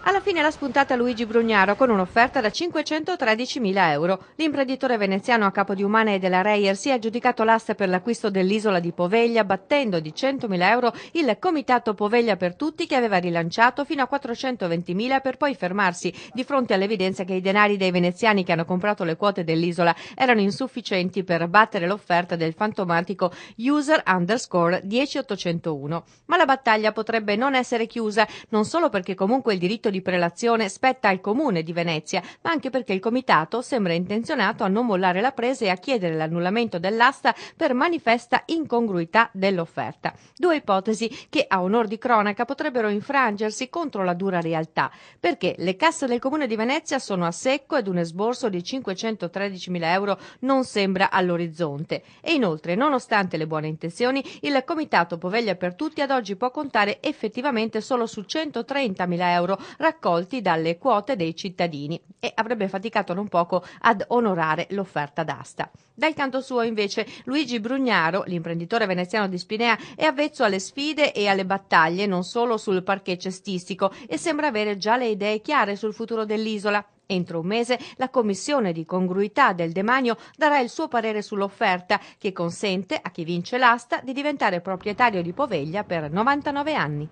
Alla fine l'ha spuntata Luigi Brugnaro con un'offerta da 513.000 euro. L'imprenditore veneziano a capo di Umana e della Reyer si è aggiudicato l'asta per l'acquisto dell'isola di Poveglia, battendo di 100.000 euro il comitato Poveglia per tutti, che aveva rilanciato fino a 420.000, per poi fermarsi di fronte all'evidenza che i denari dei veneziani che hanno comprato le quote dell'isola erano insufficienti per battere l'offerta del fantomatico user_10801. Ma la battaglia potrebbe non essere chiusa, non solo perché comunque il diritto di prelazione spetta al Comune di Venezia, ma anche perché il comitato sembra intenzionato a non mollare la presa e a chiedere l'annullamento dell'asta per manifesta incongruità dell'offerta. Due ipotesi che, a onor di cronaca, potrebbero infrangersi contro la dura realtà, perché le casse del Comune di Venezia sono a secco ed un esborso di 513.000 euro non sembra all'orizzonte. E inoltre, nonostante le buone intenzioni, il comitato Poveglia per tutti ad oggi può contare effettivamente solo su 130.000 euro raccolti dalle quote dei cittadini, e avrebbe faticato non poco ad onorare l'offerta d'asta. Dal canto suo, invece, Luigi Brugnaro, l'imprenditore veneziano di Spinea, è avvezzo alle sfide e alle battaglie non solo sul parquet cestistico e sembra avere già le idee chiare sul futuro dell'isola. Entro un mese la commissione di congruità del demanio darà il suo parere sull'offerta, che consente a chi vince l'asta di diventare proprietario di Poveglia per 99 anni.